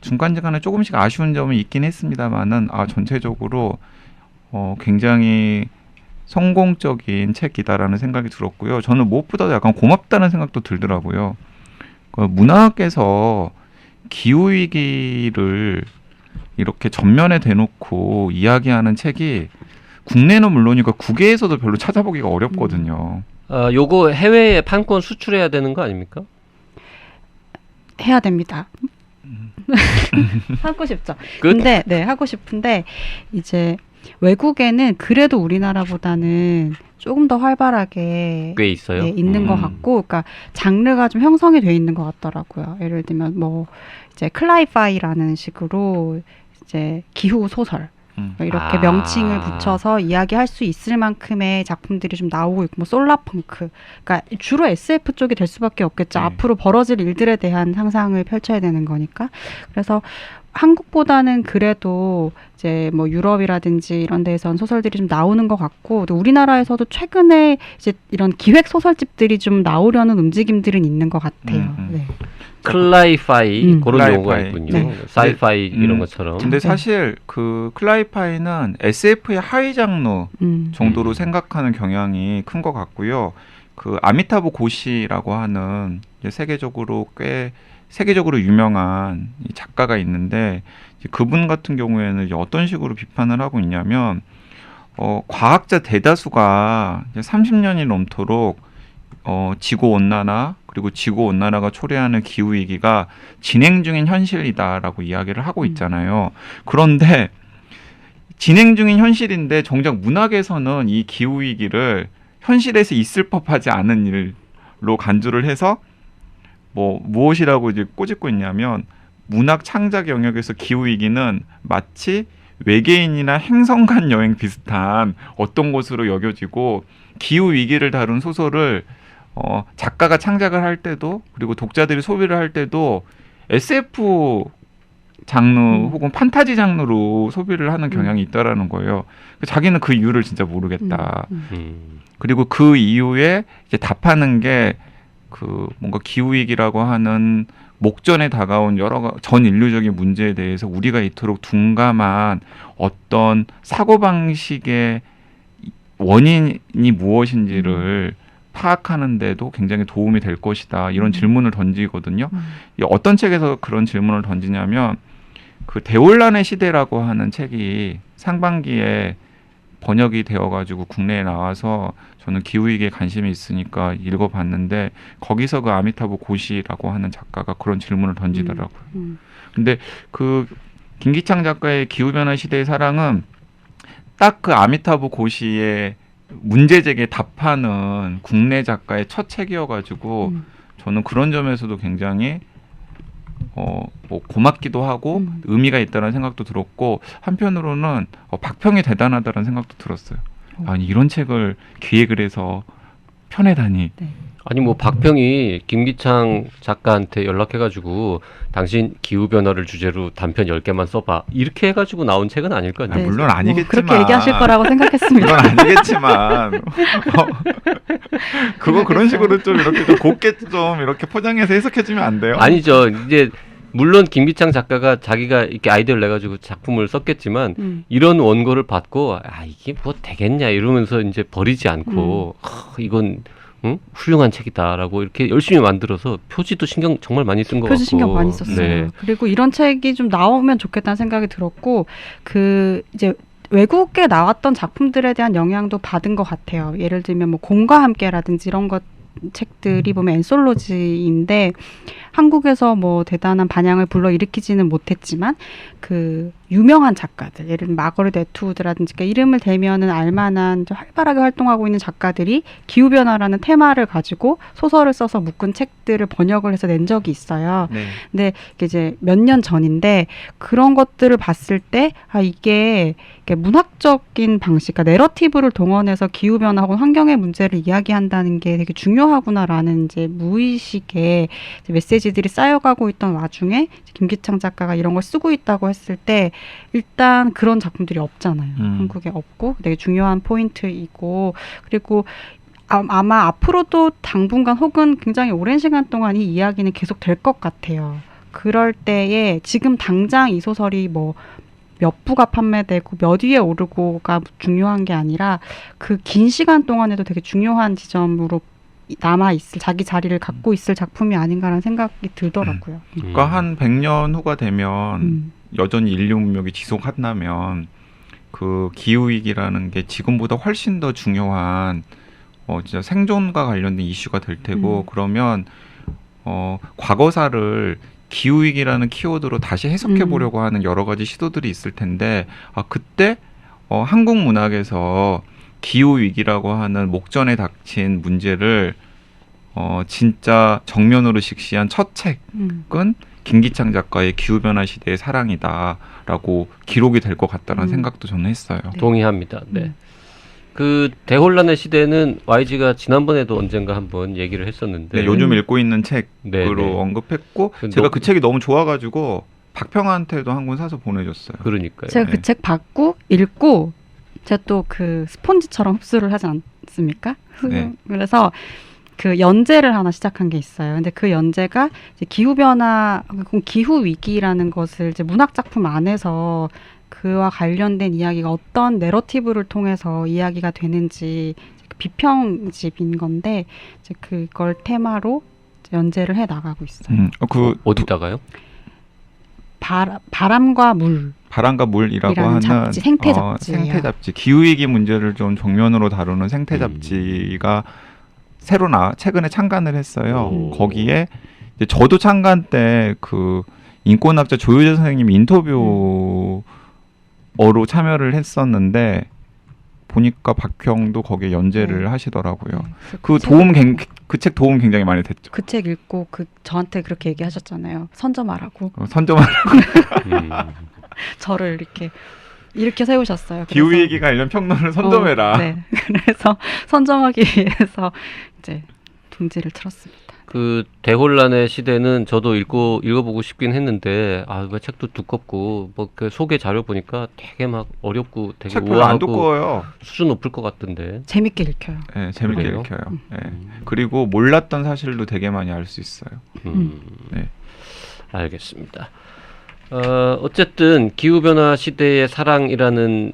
[SPEAKER 1] 중간중간에 조금씩 아쉬운 점은 있긴 했습니다만은 전체적으로 굉장히 성공적인 책이다라는 생각이 들었고요. 저는 무엇보다도 약간 고맙다는 생각도 들더라고요. 문학에서 기후위기를 이렇게 전면에 대놓고 이야기하는 책이 국내는 물론이고 국외에서도 별로 찾아보기가 어렵거든요.
[SPEAKER 2] 요거 해외에 판권 수출해야 되는 거 아닙니까?
[SPEAKER 3] 해야 됩니다. 하고 싶죠.
[SPEAKER 2] 끝?
[SPEAKER 3] 근데 네, 하고 싶은데 이제 외국에는 그래도 우리나라보다는 조금 더 활발하게
[SPEAKER 2] 꽤 있어요.
[SPEAKER 3] 있는 것 같고, 그러니까 장르가 좀 형성이 돼 있는 것 같더라고요. 예를 들면 뭐 이제 클라이파이라는 식으로 이제 기후 소설 이렇게 명칭을 붙여서 이야기할 수 있을 만큼의 작품들이 좀 나오고 있고, 뭐 솔라펑크, 그러니까 주로 SF 쪽이 될 수밖에 없겠죠. 앞으로 벌어질 일들에 대한 상상을 펼쳐야 되는 거니까. 그래서 한국보다는 그래도 이제 뭐 유럽이라든지 이런 데에선 소설들이 좀 나오는 것 같고, 또 우리나라에서도 최근에 이제 이런 기획 소설집들이 좀 나오려는 움직임들은 있는 것 같아요. 네.
[SPEAKER 2] 클라이파이 그런 용어가 있군요.
[SPEAKER 3] 네.
[SPEAKER 2] 사이파이 이런 것처럼.
[SPEAKER 1] 근데 사실 그 클라이파이는 SF의 하위 장르 정도로 생각하는 경향이 큰 것 같고요. 그 아미타브 고시라고 하는 이제 세계적으로 유명한 이 작가가 있는데, 이제 그분 같은 경우에는 이제 어떤 식으로 비판을 하고 있냐면 과학자 대다수가 이제 30년이 넘도록 지구 온난화 그리고 지구 온난화가 초래하는 기후 위기가 진행 중인 현실이다라고 이야기를 하고 있잖아요. 그런데 진행 중인 현실인데 정작 문학에서는 이 기후 위기를 현실에서 있을 법하지 않은 일로 간주를 해서 무엇이라고 이제 꼬집고 있냐면, 문학 창작 영역에서 기후 위기는 마치 외계인이나 행성 간 여행 비슷한 어떤 것으로 여겨지고, 기후 위기를 다룬 소설을 작가가 창작을 할 때도 그리고 독자들이 소비를 할 때도 SF 장르 혹은 판타지 장르로 소비를 하는 경향이 있다라는 거예요. 자기는 그 이유를 진짜 모르겠다. 그리고 그 이유에 이제 답하는 게 그 뭔가 기후 위기라고 하는 목전에 다가온 여러 전 인류적인 문제에 대해서 우리가 이토록 둔감한 어떤 사고 방식의 원인이 무엇인지를 파악하는데도 굉장히 도움이 될 것이다. 이런 질문을 던지거든요. 어떤 책에서 그런 질문을 던지냐면, 그 대혼란의 시대라고 하는 책이 상반기에 번역이 되어가지고 국내에 나와서 저는 기후위기에 관심이 있으니까 읽어봤는데, 거기서 그 아미타브 고시라고 하는 작가가 그런 질문을 던지더라고요. 근데 그 김기창 작가의 기후변화 시대의 사랑은 딱 그 아미타브 고시의 문제제기에 답하는 국내 작가의 첫 책이어가지고 저는 그런 점에서도 굉장히 고맙기도 하고 의미가 있다는 생각도 들었고, 한편으로는 박평이 대단하다는 생각도 들었어요. 아니, 이런 책을 기획을 해서 펴내다니.
[SPEAKER 3] 네.
[SPEAKER 2] 아니 뭐 박평이 김기창 작가한테 연락해가지고 당신 기후변화를 주제로 단편 10개만 써봐 이렇게 해가지고 나온 책은 아닐 거 아니에요.
[SPEAKER 3] 네.
[SPEAKER 1] 물론 아니겠지만.
[SPEAKER 3] 그렇게 얘기하실 거라고 생각했습니다.
[SPEAKER 1] 물론 아니겠지만 그거 그런 식으로 좀 이렇게 좀 곱게 좀 이렇게 포장해서 해석해주면 안 돼요?
[SPEAKER 2] 아니죠. 이제 물론 김기창 작가가 자기가 이렇게 아이디어를 내가지고 작품을 썼겠지만 이런 원고를 받고 이게 뭐 되겠냐 이러면서 이제 버리지 않고 이건 훌륭한 책이다라고 이렇게 열심히 만들어서 표지도 신경 정말 많이 쓴 것 같고.
[SPEAKER 3] 표지 신경 많이 썼어요.
[SPEAKER 2] 네.
[SPEAKER 3] 그리고 이런 책이 좀 나오면 좋겠다는 생각이 들었고, 그 이제 외국에 나왔던 작품들에 대한 영향도 받은 것 같아요. 예를 들면 뭐 곰과 함께라든지 이런 것 책들이 보면 엔솔로지인데 한국에서 뭐 대단한 반향을 불러일으키지는 못했지만 그 유명한 작가들, 예를 들면 마거릿 애트우드라든지 그러니까 이름을 대면은 알만한 활발하게 활동하고 있는 작가들이 기후변화라는 테마를 가지고 소설을 써서 묶은 책들을 번역을 해서 낸 적이 있어요.
[SPEAKER 1] 네.
[SPEAKER 3] 근데 이게 이제 몇 년 전인데 그런 것들을 봤을 때 이게 문학적인 방식, 그러니까 내러티브를 동원해서 기후변화 혹은 환경의 문제를 이야기한다는 게 되게 중요하구나라는 이제 무의식의 이제 메시지들이 쌓여가고 있던 와중에 김기창 작가가 이런 걸 쓰고 있다고 했을 때 일단 그런 작품들이 없잖아요. 한국에 없고 되게 중요한 포인트이고 그리고 아마 앞으로도 당분간 혹은 굉장히 오랜 시간 동안 이 이야기는 계속 될 것 같아요. 그럴 때에 지금 당장 이 소설이 뭐 몇 부가 판매되고 몇 위에 오르고가 중요한 게 아니라 그 긴 시간 동안에도 되게 중요한 지점으로 남아있을 자기 자리를 갖고 있을 작품이 아닌가라는 생각이 들더라고요.
[SPEAKER 1] 그러니까 한 100년 후가 되면 여전히 인류 문명이 지속한다면 그 기후위기라는 게 지금보다 훨씬 더 중요한 진짜 생존과 관련된 이슈가 될 테고 그러면 과거사를 기후위기라는 키워드로 다시 해석해 보려고 하는 여러 가지 시도들이 있을 텐데 그때 한국 문학에서 기후위기라고 하는 목전에 닥친 문제를 진짜 정면으로 직시한 첫 책은 김기창 작가의 기후변화 시대의 사랑이다라고 기록이 될 것 같다는 생각도 저는 했어요.
[SPEAKER 3] 네.
[SPEAKER 2] 동의합니다. 네. 그 대혼란의 시대는 YG가 지난번에도 언젠가 한번 얘기를 했었는데
[SPEAKER 1] 네, 요즘 읽고 있는 책으로
[SPEAKER 2] 네.
[SPEAKER 1] 언급했고 제가 그 책이 너무 좋아가지고 박평한테도 한 권 사서 보내줬어요.
[SPEAKER 2] 그러니까요.
[SPEAKER 3] 제가 그 책 받고 읽고 제가 또 그 스폰지처럼 흡수를 하지 않습니까?
[SPEAKER 1] 네.
[SPEAKER 3] 그래서 그 연재를 하나 시작한 게 있어요. 근데 그 연재가 이제 기후변화, 기후 위기라는 것을 이제 문학 작품 안에서 그와 관련된 이야기가 어떤 내러티브를 통해서 이야기가 되는지 비평집인 건데 이제 그걸 테마로 연재를 해 나가고 있어요.
[SPEAKER 2] 어디다가요?
[SPEAKER 3] 바람과 물.
[SPEAKER 1] 바람과 물이라고 하는
[SPEAKER 3] 잡지, 생태 잡지예요.
[SPEAKER 1] 생태 잡지. 기후위기 문제를 좀 정면으로 다루는 생태 잡지가 최근에 창간을 했어요. 거기에 이제 저도 창간 때 그 인권학자 조효재 선생님 인터뷰 어로 참여를 했었는데 보니까 박형도 거기에 연재를 하시더라고요. 그 책 도움 굉장히 많이 됐죠.
[SPEAKER 3] 그 책 읽고 저한테 그렇게 얘기하셨잖아요. 선점하라고.
[SPEAKER 1] 선점하라고.
[SPEAKER 3] 저를 이렇게 세우셨어요.
[SPEAKER 1] 기후위기 관련 평론을 선점해라.
[SPEAKER 3] 네. 그래서 선점하기 위해서 이제 둥지를 틀었습니다.
[SPEAKER 2] 그 대혼란의 시대는 저도 읽어보고 싶긴 했는데 그 책도 두껍고 뭐 그 소개 자료 보니까 되게 막 어렵고 되게
[SPEAKER 1] 책 별로 안
[SPEAKER 2] 우아하고
[SPEAKER 1] 두꺼워요.
[SPEAKER 2] 수준 높을 것 같던데.
[SPEAKER 3] 재밌게 읽혀요.
[SPEAKER 1] 네, 재밌게
[SPEAKER 2] 그래요?
[SPEAKER 1] 읽혀요. 네. 그리고 몰랐던 사실도 되게 많이 알 수 있어요. 네.
[SPEAKER 2] 알겠습니다. 어쨌든 기후변화 시대의 사랑이라는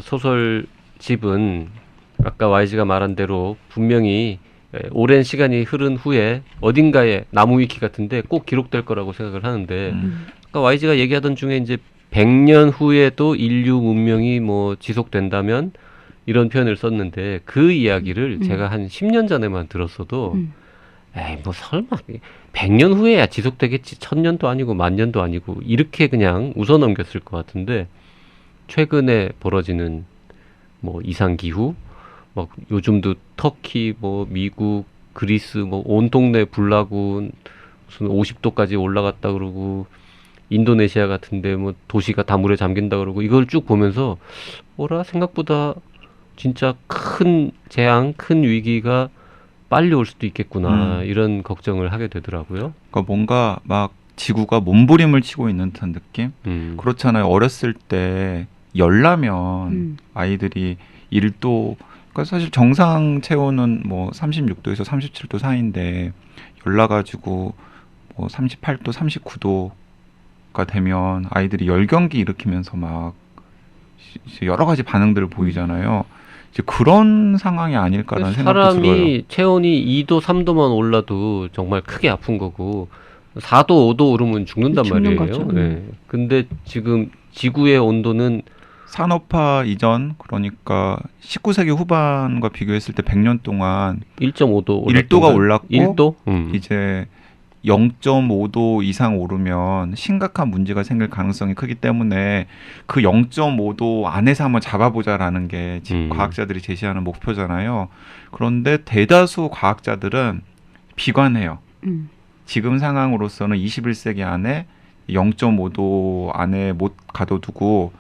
[SPEAKER 2] 소설집은 아까 YG가 말한 대로 분명히 오랜 시간이 흐른 후에 어딘가에 나무위키 같은데 꼭 기록될 거라고 생각을 하는데 아까 YG가 얘기하던 중에 이제 100년 후에도 인류 문명이 뭐 지속된다면 이런 표현을 썼는데 그 이야기를 제가 한 10년 전에만 들었어도 뭐 설마 100년 후에야 지속되겠지 1000년도 아니고 10,000년도 아니고 이렇게 그냥 웃어넘겼을 것 같은데 최근에 벌어지는 뭐 이상기후 막 요즘도 터키 뭐 미국 그리스 뭐 온 동네 불나고 무슨 50도까지 올라갔다 그러고 인도네시아 같은데 뭐 도시가 다 물에 잠긴다 그러고 이걸 쭉 보면서 생각보다 진짜 큰 재앙 큰 위기가 빨리 올 수도 있겠구나 이런 걱정을 하게 되더라고요.
[SPEAKER 1] 그러니까 뭔가 막 지구가 몸부림을 치고 있는 듯한 느낌? 그렇잖아요. 어렸을 때 열나면 아이들이 1도 그러니까 사실 정상 체온은 뭐 36도에서 37도 사이인데 열나가지고 뭐 38도, 39도가 되면 아이들이 열경기 일으키면서 막 여러 가지 반응들을 보이잖아요. 이제 그런 상황이 아닐까라는 생각도 들어요.
[SPEAKER 2] 사람이 체온이 2도, 3도만 올라도 정말 크게 아픈 거고 4도, 5도 오르면 죽는단
[SPEAKER 3] 죽는
[SPEAKER 2] 말이에요.
[SPEAKER 3] 거죠.
[SPEAKER 2] 네. 근데 지금 지구의 온도는
[SPEAKER 1] 산업화 이전 그러니까 19세기 후반과 비교했을 때 100년 동안
[SPEAKER 2] 1.5도
[SPEAKER 1] 1도가 올랐고
[SPEAKER 2] 1도?
[SPEAKER 1] 이제 0.5도 이상 오르면 심각한 문제가 생길 가능성이 크기 때문에 그 0.5도 안에서 한번 잡아보자라는 게 지금 과학자들이 제시하는 목표잖아요. 그런데 대다수 과학자들은 비관해요. 지금 상황으로서는 21세기 안에 0.5도 안에 못 가둬두고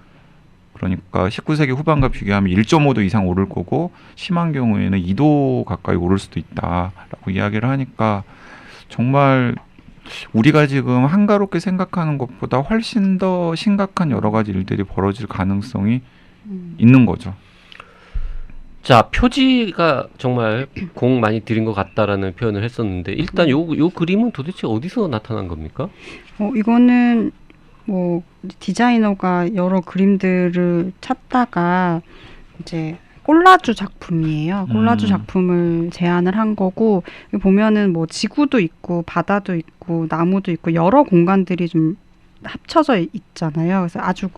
[SPEAKER 1] 그러니까 19세기 후반과 비교하면 1.5도 이상 오를 거고 심한 경우에는 2도 가까이 오를 수도 있다라고 이야기를 하니까 정말 우리가 지금 한가롭게 생각하는 것보다 훨씬 더 심각한 여러 가지 일들이 벌어질 가능성이 있는 거죠.
[SPEAKER 2] 자, 표지가 정말 공 많이 들인 것 같다라는 표현을 했었는데 일단 요 그림은 도대체 어디서 나타난 겁니까?
[SPEAKER 3] 이거는 뭐 디자이너가 여러 그림들을 찾다가 이제 콜라주 작품이에요. 콜라주 작품을 제안을 한 거고 보면은 뭐 지구도 있고 바다도 있고 나무도 있고 여러 공간들이 좀 합쳐져 있잖아요. 그래서 아주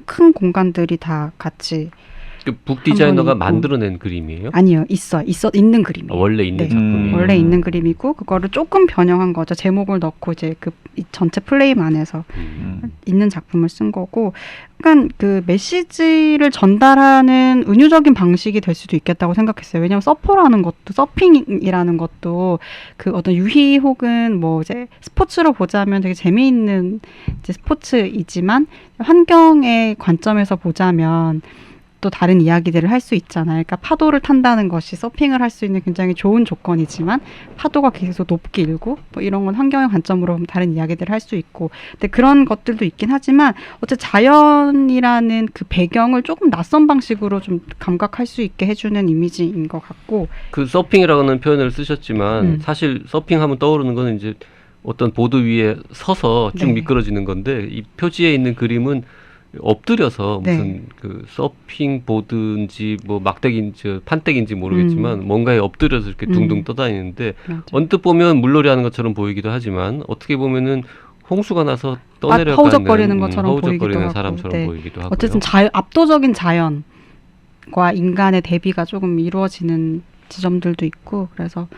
[SPEAKER 3] 큰 공간들이 다 같이
[SPEAKER 2] 그 북 디자이너가 만들어낸 그림이에요?
[SPEAKER 3] 아니요, 있는 그림이에요.
[SPEAKER 2] 원래 있는
[SPEAKER 3] 네.
[SPEAKER 2] 작품이에요.
[SPEAKER 3] 원래 있는 그림이고 그거를 조금 변형한 거죠. 제목을 넣고 이제 이 전체 프레임 안에서 있는 작품을 쓴 거고, 약간 그 메시지를 전달하는 은유적인 방식이 될 수도 있겠다고 생각했어요. 왜냐하면 서핑이라는 것도 그 어떤 유희 혹은 뭐 이제 스포츠로 보자면 되게 재미있는 이제 스포츠이지만 환경의 관점에서 보자면 또 다른 이야기들을 할 수 있잖아요. 그러니까 파도를 탄다는 것이 서핑을 할 수 있는 굉장히 좋은 조건이지만 파도가 계속 높게 일고 뭐 이런 건 환경의 관점으로 다른 이야기들을 할 수 있고, 근데 그런 것들도 있긴 하지만 어쨌든 자연이라는 그 배경을 조금 낯선 방식으로 좀 감각할 수 있게 해주는 이미지인 것 같고,
[SPEAKER 2] 그 서핑이라는 표현을 쓰셨지만 사실 서핑하면 떠오르는 거는 이제 어떤 보드 위에 서서 쭉 미끄러지는 건데 이 표지에 있는 그림은 엎드려서 무슨 그 서핑 보드인지 뭐 막대기인지 판때기인지 모르겠지만 뭔가에 엎드려서 이렇게 둥둥 떠다니는데 언뜻 보면 물놀이 하는 것처럼 보이기도 하지만 어떻게 보면은 홍수가 나서 떠내려가는
[SPEAKER 3] 허우적거리는 것처럼
[SPEAKER 2] 허우적거리는
[SPEAKER 3] 보이기도
[SPEAKER 2] 사람처럼
[SPEAKER 3] 하고,
[SPEAKER 2] 보이기도 하고요.
[SPEAKER 3] 어쨌든 압도적인 자연과 인간의 대비가 조금 이루어지는 지점들도 있고, 그래서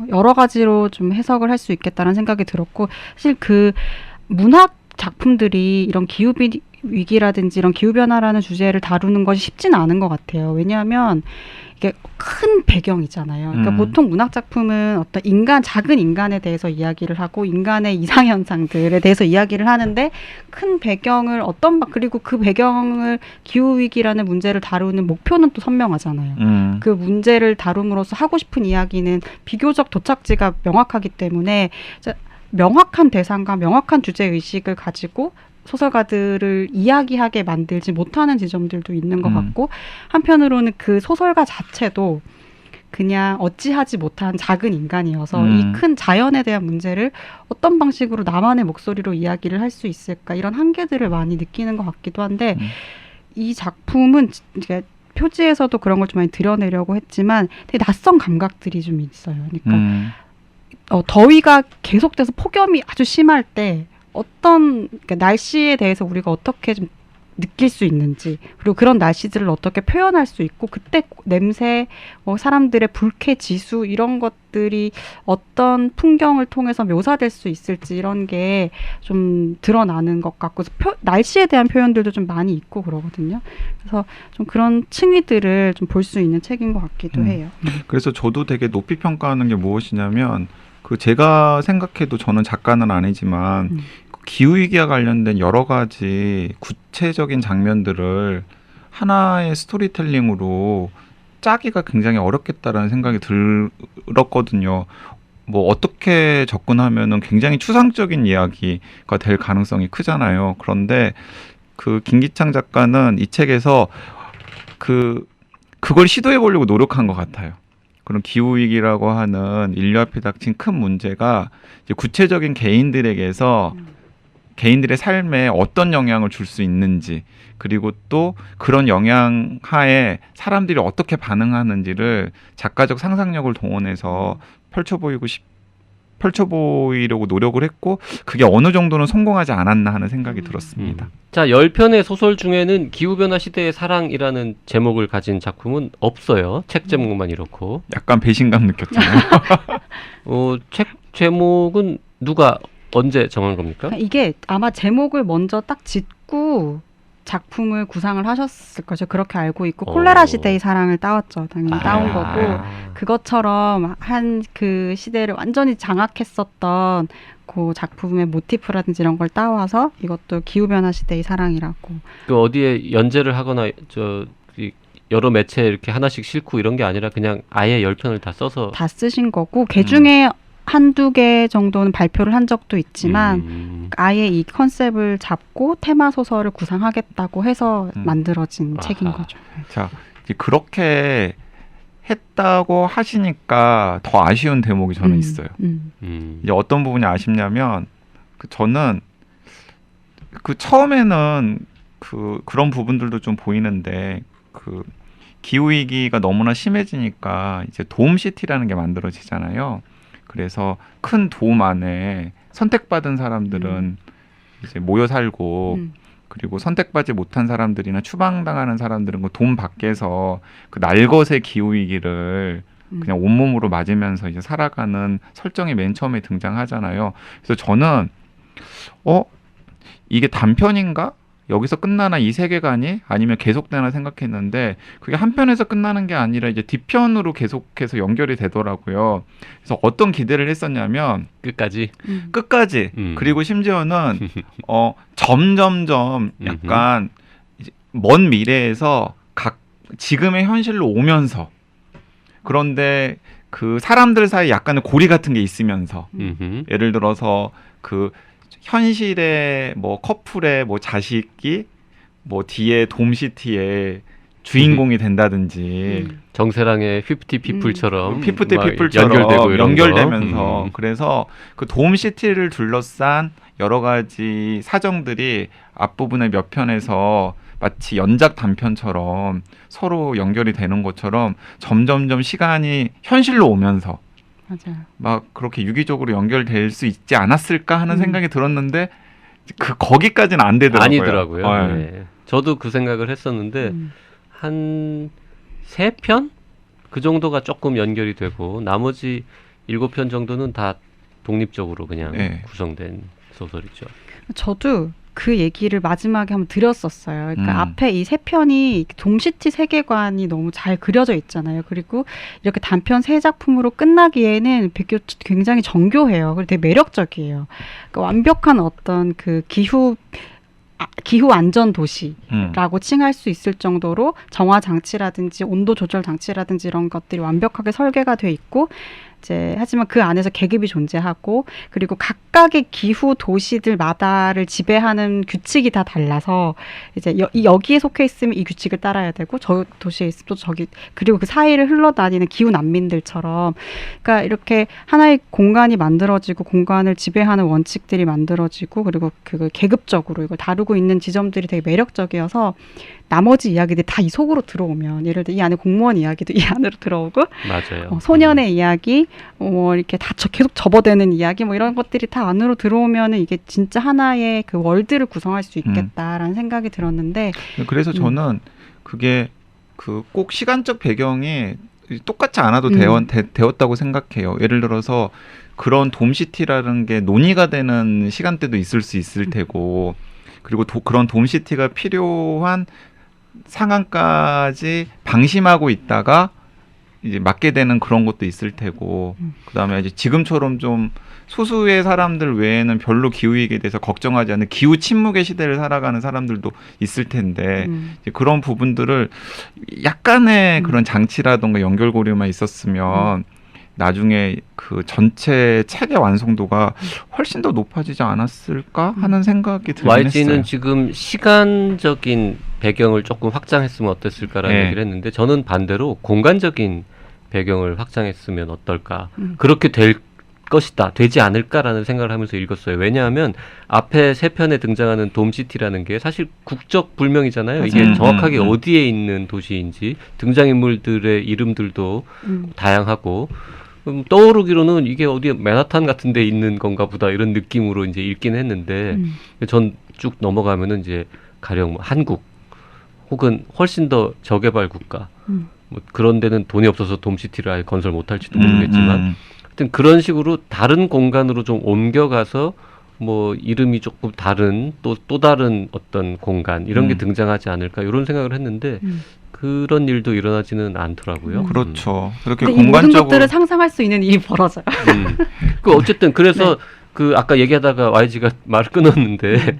[SPEAKER 3] 여러 가지로 좀 해석을 할 수 있겠다는 생각이 들었고, 사실 그 문학 작품들이 이런 위기라든지 이런 기후변화라는 주제를 다루는 것이 쉽지는 않은 것 같아요. 왜냐하면 이게 큰 배경이잖아요. 그러니까 보통 문학 작품은 어떤 작은 인간에 대해서 이야기를 하고 인간의 이상현상들에 대해서 이야기를 하는데 큰 배경을 그리고 그 배경을 기후위기라는 문제를 다루는 목표는 또 선명하잖아요. 그 문제를 다룸으로써 하고 싶은 이야기는 비교적 도착지가 명확하기 때문에 명확한 대상과 명확한 주제의식을 가지고 소설가들을 이야기하게 만들지 못하는 지점들도 있는 것 같고, 한편으로는 그 소설가 자체도 그냥 어찌하지 못한 작은 인간이어서 이 큰 자연에 대한 문제를 어떤 방식으로 나만의 목소리로 이야기를 할 수 있을까, 이런 한계들을 많이 느끼는 것 같기도 한데 이 작품은 이제 표지에서도 그런 걸 좀 많이 드러내려고 했지만 되게 낯선 감각들이 좀 있어요. 그러니까 더위가 계속돼서 폭염이 아주 심할 때 그러니까 날씨에 대해서 우리가 어떻게 좀 느낄 수 있는지, 그리고 그런 날씨들을 어떻게 표현할 수 있고, 그때 냄새, 사람들의 불쾌 지수 이런 것들이 어떤 풍경을 통해서 묘사될 수 있을지, 이런 게 좀 드러나는 것 같고, 날씨에 대한 표현들도 좀 많이 있고 그러거든요. 그래서 좀 그런 층위들을 좀 볼 수 있는 책인 것 같기도 해요.
[SPEAKER 1] 그래서 저도 되게 높이 평가하는 게 무엇이냐면, 제가 생각해도 저는 작가는 아니지만 기후위기와 관련된 여러 가지 구체적인 장면들을 하나의 스토리텔링으로 짜기가 굉장히 어렵겠다라는 생각이 들었거든요. 뭐 어떻게 접근하면은 굉장히 추상적인 이야기가 될 가능성이 크잖아요. 그런데 그 김기창 작가는 이 책에서 그걸 시도해 보려고 노력한 것 같아요. 그런 기후위기라고 하는 인류 앞에 닥친 큰 문제가 이제 구체적인 개인들에게서 개인들의 삶에 어떤 영향을 줄 수 있는지, 그리고 또 그런 영향 하에 사람들이 어떻게 반응하는지를 작가적 상상력을 동원해서 펼쳐 보이고 펼쳐 보이려고 노력을 했고 그게 어느 정도는 성공하지 않았나 하는 생각이 들었습니다.
[SPEAKER 2] 자, 10편의 소설 중에는 기후변화 시대의 사랑이라는 제목을 가진 작품은 없어요. 책 제목만 이렇고.
[SPEAKER 1] 약간 배신감 느꼈잖아요.
[SPEAKER 2] 책 제목은 누가 언제 정한 겁니까?
[SPEAKER 3] 이게 아마 제목을 먼저 딱 짓고 작품을 구상을 하셨을 거죠. 그렇게 알고 있고 콜레라 시대의 사랑을 따왔죠. 당연히 따온 거고 그것처럼 한 그 시대를 완전히 장악했었던 그 작품의 모티프라든지 이런 걸 따와서 이것도 기후변화 시대의 사랑이라고.
[SPEAKER 2] 그 어디에 연재를 하거나 여러 매체에 이렇게 하나씩 싣고 이런 게 아니라 그냥 아예 10편을 다 써서
[SPEAKER 3] 다 쓰신 거고 그 중에 한두 개 정도는 발표를 한 적도 있지만 아예 이 컨셉을 잡고 테마 소설을 구상하겠다고 해서 만들어진 책인 거죠.
[SPEAKER 1] 자, 이제 그렇게 했다고 하시니까 더 아쉬운 대목이 저는 있어요. 이제 어떤 부분이 아쉽냐면 저는 그 처음에는 그런 부분들도 좀 보이는데 그 기후 위기가 너무나 심해지니까 이제 도움시티라는 게 만들어지잖아요. 그래서 큰 도움 안에 선택받은 사람들은 이제 모여 살고 그리고 선택받지 못한 사람들이나 추방당하는 사람들은 그 도움 밖에서 그 날것의 기후 위기를 그냥 온몸으로 맞으면서 이제 살아가는 설정이 맨 처음에 등장하잖아요. 그래서 저는 이게 단편인가? 여기서 끝나나 이 세계관이 아니면 계속되나 생각했는데 그게 한 편에서 끝나는 게 아니라 이제 뒤편으로 계속해서 연결이 되더라고요. 그래서 어떤 기대를 했었냐면
[SPEAKER 2] 끝까지
[SPEAKER 1] 그리고 심지어는 점점점 약간 이제 먼 미래에서 지금의 현실로 오면서 그런데 그 사람들 사이 약간의 고리 같은 게 있으면서 예를 들어서 그 현실의 뭐 커플의 뭐 자식이 뭐 뒤에 돔시티의 주인공이 된다든지
[SPEAKER 2] 정세랑의 50 people처럼
[SPEAKER 1] 연결되면서 그래서 그 돔시티를 둘러싼 여러 가지 사정들이 앞부분의 몇 편에서 마치 연작 단편처럼 서로 연결이 되는 것처럼 점점점 시간이 현실로 오면서
[SPEAKER 3] 맞아요.
[SPEAKER 1] 막 그렇게 유기적으로 연결될 수 있지 않았을까 하는 생각이 들었는데 거기까지는 안 되더라고요.
[SPEAKER 2] 아니더라고요. 네. 저도 그 생각을 했었는데 한 3편? 그 정도가 조금 연결이 되고 나머지 7편 정도는 다 독립적으로 그냥 구성된 소설이죠.
[SPEAKER 3] 저도 그 얘기를 마지막에 한번 드렸었어요. 그러니까 앞에 이 3편이 돔시티 세계관이 너무 잘 그려져 있잖아요. 그리고 이렇게 단편 3작품으로 끝나기에는 굉장히 정교해요. 그리고 되게 매력적이에요. 그러니까 완벽한 어떤 그 기후 안전 도시라고 칭할 수 있을 정도로 정화 장치라든지 온도 조절 장치라든지 이런 것들이 완벽하게 설계가 돼 있고 이제 하지만 그 안에서 계급이 존재하고 그리고 각각의 기후 도시들마다를 지배하는 규칙이 다 달라서 이제 여기에 속해 있으면 이 규칙을 따라야 되고 저 도시에 있으면 또 저기 그리고 그 사이를 흘러다니는 기후 난민들처럼 그러니까 이렇게 하나의 공간이 만들어지고 공간을 지배하는 원칙들이 만들어지고 그리고 그 계급적으로 이걸 다루고 있는 지점들이 되게 매력적이어서 나머지 이야기들이 다 이 속으로 들어오면 예를 들어 이 안에 공무원 이야기도 이 안으로 들어오고
[SPEAKER 2] 맞아요.
[SPEAKER 3] 소년의 이야기 뭐 이렇게 다 계속 접어대는 이야기 뭐 이런 것들이 다 안으로 들어오면은 이게 진짜 하나의 그 월드를 구성할 수 있겠다라는 생각이 들었는데 그래서
[SPEAKER 1] 저는 그게 그 꼭 시간적 배경이 똑같지 않아도 되었다고 생각해요. 예를 들어서 그런 돔시티라는 게 논의가 되는 시간대도 있을 수 있을 테고 그리고 그런 돔시티가 필요한 상황까지 방심하고 있다가 이제 맞게 되는 그런 것도 있을 테고 그다음에 이제 지금처럼 좀 소수의 사람들 외에는 별로 기후위기에 대해서 걱정하지 않는 기후 침묵의 시대를 살아가는 사람들도 있을 텐데 이제 그런 부분들을 약간의 그런 장치라던가 연결고리만 있었으면 나중에 그 전체 책의 완성도가 훨씬 더 높아지지 않았을까 하는 생각이 들긴 했어요.
[SPEAKER 2] YG는 지금 시간적인 배경을 조금 확장했으면 어땠을까라는 얘기를 했는데 저는 반대로 공간적인 배경을 확장했으면 어떨까. 그렇게 될 것이다. 되지 않을까라는 생각을 하면서 읽었어요. 왜냐하면 앞에 3편에 등장하는 돔시티라는 게 사실 국적 불명이잖아요. 이게 정확하게 어디에 있는 도시인지 등장인물들의 이름들도 다양하고 떠오르기로는 이게 어디 맨하탄 같은 데 있는 건가 보다 이런 느낌으로 이제 읽긴 했는데 전 쭉 넘어가면은 이제 가령 뭐 한국 혹은 훨씬 더 저개발 국가 뭐 그런 데는 돈이 없어서 돔시티를 아예 건설 못할지도 모르겠지만 하여튼 그런 식으로 다른 공간으로 좀 옮겨가서 뭐 이름이 조금 다른 또 다른 어떤 공간 이런 게 등장하지 않을까 이런 생각을 했는데 그런 일도 일어나지는 않더라고요.
[SPEAKER 1] 그렇죠. 그렇게
[SPEAKER 3] 근데 이 모든
[SPEAKER 1] 공간적으로
[SPEAKER 3] 것들을 상상할 수 있는 일이 벌어져요.
[SPEAKER 2] 그 어쨌든 그래서
[SPEAKER 3] 네.
[SPEAKER 2] 그 아까 얘기하다가 YG가 말을 끊었는데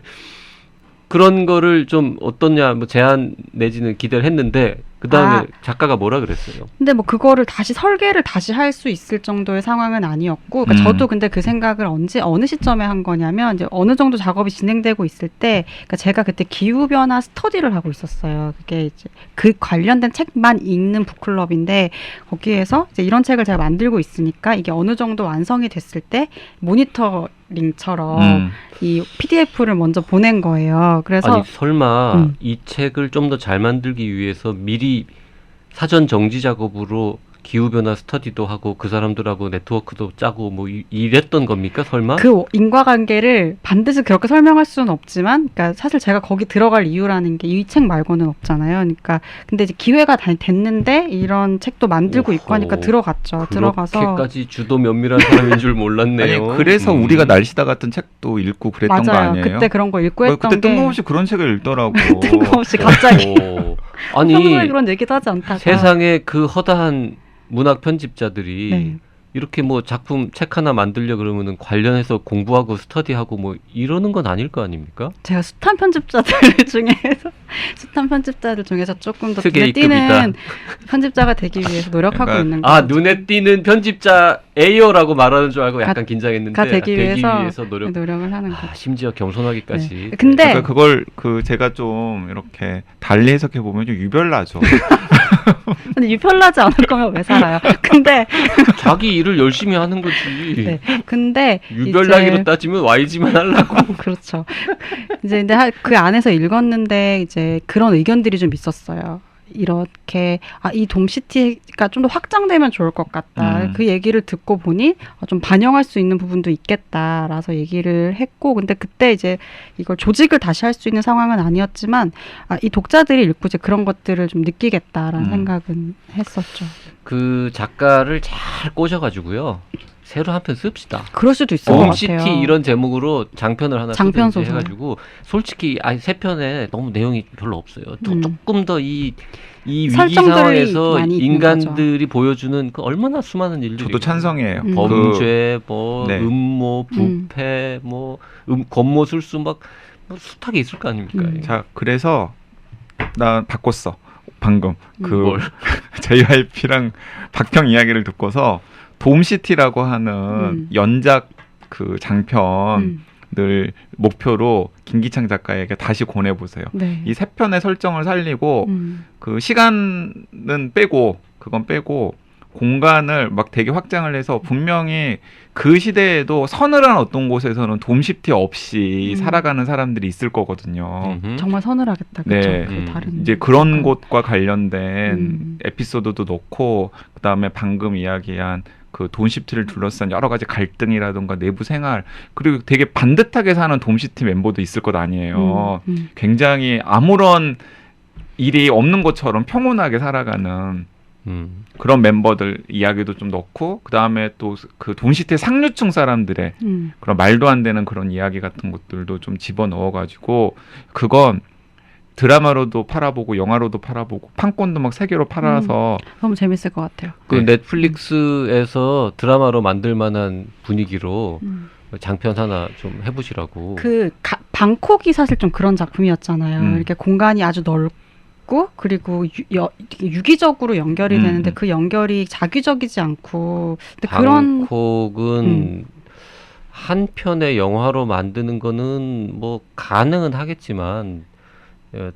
[SPEAKER 2] 그런 거를 좀 어떠냐 뭐 제안 내지는 기대를 했는데 그 다음에 작가가 뭐라 그랬어요?
[SPEAKER 3] 근데 뭐 그거를 다시 설계를 다시 할 수 있을 정도의 상황은 아니었고, 그러니까 저도 근데 그 생각을 어느 시점에 한 거냐면 이제 어느 정도 작업이 진행되고 있을 때, 그러니까 제가 그때 기후 변화 스터디를 하고 있었어요. 그게 이제 그 관련된 책만 읽는 북클럽인데 거기에서 이제 이런 책을 제가 만들고 있으니까 이게 어느 정도 완성이 됐을 때 모니터링처럼 이 PDF를 먼저 보낸 거예요. 그래서
[SPEAKER 2] 아니 설마 이 책을 좀 더 잘 만들기 위해서 미리 사전 정지 작업으로 기후변화 스터디도 하고 그 사람들하고 네트워크도 짜고 뭐 이랬던 겁니까 설마?
[SPEAKER 3] 그 인과관계를 반드시 그렇게 설명할 수는 없지만, 그러니까 사실 제가 거기 들어갈 이유라는 게 이 책 말고는 없잖아요. 그러니까 근데 이제 기회가 됐는데 이런 책도 만들고 있고 하니까 들어갔죠. 들어가서
[SPEAKER 2] 그렇게까지 주도 면밀한 사람인 줄 몰랐네요.
[SPEAKER 1] 아니 그래서 우리가 날씨다 같은 책도 읽고 그랬던 거
[SPEAKER 3] 맞아요.
[SPEAKER 1] 아니에요?
[SPEAKER 3] 그때 그런 거 읽고 했던
[SPEAKER 1] 그때
[SPEAKER 3] 게
[SPEAKER 1] 뜬금없이 그런 책을 읽더라고.
[SPEAKER 3] 뜬금없이 갑자기
[SPEAKER 2] 아니
[SPEAKER 3] 평소에 그런 얘기도 하지 않다가
[SPEAKER 2] 세상에 그 허다한 문학 편집자들이
[SPEAKER 3] 네.
[SPEAKER 2] 이렇게 뭐 작품 책 하나 만들려 그러면은 관련해서 공부하고 스터디하고 뭐 이러는 건 아닐 거 아닙니까?
[SPEAKER 3] 제가 숱한 편집자들 중에서 조금 더
[SPEAKER 2] 크게
[SPEAKER 3] 눈에 띄는
[SPEAKER 2] A급이다.
[SPEAKER 3] 편집자가 되기 위해서 노력하고
[SPEAKER 1] 그러니까
[SPEAKER 3] 있는 거죠.
[SPEAKER 2] 아 눈에 띄는 편집자 A요라고 말하는 줄 알고 약간 긴장했는데
[SPEAKER 3] 가 되기 위해서
[SPEAKER 2] 노력을
[SPEAKER 3] 하는 거죠.
[SPEAKER 2] 심지어 겸손하기까지.
[SPEAKER 3] 네. 근데
[SPEAKER 1] 그러니까 그걸 제가 좀 이렇게 달리 해석해 보면 좀 유별나죠.
[SPEAKER 3] 근데 유별나지 않을 거면 왜 살아요? 근데
[SPEAKER 2] 자기 일을 열심히 하는 거지.
[SPEAKER 3] 네. 근데
[SPEAKER 2] 유별나기로
[SPEAKER 3] 이제
[SPEAKER 2] 따지면 YG만 하려고.
[SPEAKER 3] 그렇죠. 이제 근데 그 안에서 읽었는데 이제 그런 의견들이 좀 있었어요. 이렇게 이 돔시티가 좀 더 확장되면 좋을 것 같다. 그 얘기를 듣고 보니 좀 반영할 수 있는 부분도 있겠다라서 얘기를 했고, 근데 그때 이제 이걸 조직을 다시 할 수 있는 상황은 아니었지만 이 독자들이 읽고 이제 그런 것들을 좀 느끼겠다라는 생각은 했었죠.
[SPEAKER 2] 그 작가를 잘 꼬셔가지고요. 새로 한 편 씁시다.
[SPEAKER 3] 그럴 수도 있을 것
[SPEAKER 2] 돔시티
[SPEAKER 3] 같아요.
[SPEAKER 2] 이런 제목으로 장편을 하나
[SPEAKER 3] 장편
[SPEAKER 2] 쓰든지
[SPEAKER 3] 소설.
[SPEAKER 2] 해가지고 솔직히 세 편에 너무 내용이 별로 없어요. 조금 더 이 위기
[SPEAKER 3] 설정들이
[SPEAKER 2] 상황에서
[SPEAKER 3] 많이 있는
[SPEAKER 2] 인간들이 보여주는 그 얼마나 수많은 일들이
[SPEAKER 1] 저도 찬성해요.
[SPEAKER 2] 범죄, 뭐
[SPEAKER 1] 네.
[SPEAKER 2] 음모, 부패, 뭐 권모술수 막 숱하게 있을 거 아닙니까?
[SPEAKER 1] 자, 그래서 나 바꿨어. 방금
[SPEAKER 2] 뭘?
[SPEAKER 1] JYP랑 박평 이야기를 듣고서 돔시티라고 하는 연작 그 장편을 목표로 김기창 작가에게 다시 권해보세요.
[SPEAKER 3] 네.
[SPEAKER 1] 이 세 편의 설정을 살리고 그 시간은 빼고 그건 빼고 공간을 막 되게 확장을 해서 분명히 그 시대에도 서늘한 어떤 곳에서는 돔시티 없이 살아가는 사람들이 있을 거거든요.
[SPEAKER 3] 정말 서늘하겠다. 그렇죠?
[SPEAKER 1] 네.
[SPEAKER 3] 그 다른
[SPEAKER 1] 이제 그런 곳과 관련된 에피소드도 넣고 그다음에 방금 이야기한 그 돔시티를 둘러싼 여러 가지 갈등이라든가 내부 생활, 그리고 되게 반듯하게 사는 돔시티 멤버도 있을 것 아니에요. 굉장히 아무런 일이 없는 것처럼 평온하게 살아가는 그런 멤버들 이야기도 좀 넣고, 그 다음에 또 그 돔시티 상류층 사람들의 그런 말도 안 되는 그런 이야기 같은 것들도 좀 집어 넣어가지고, 그건 드라마로도 팔아보고 영화로도 팔아보고 판권도 막 3개로 팔아서
[SPEAKER 3] 너무 재밌을 것 같아요.
[SPEAKER 2] 그 넷플릭스에서 드라마로 만들 만한 분위기로 장편 하나 좀 해보시라고.
[SPEAKER 3] 방콕이 사실 좀 그런 작품이었잖아요. 이렇게 공간이 아주 넓고 그리고 유기적으로 연결이 되는데 그 연결이 자기적이지 않고. 근데
[SPEAKER 2] 방콕은 한 편의 영화로 만드는 거는 뭐 가능은 하겠지만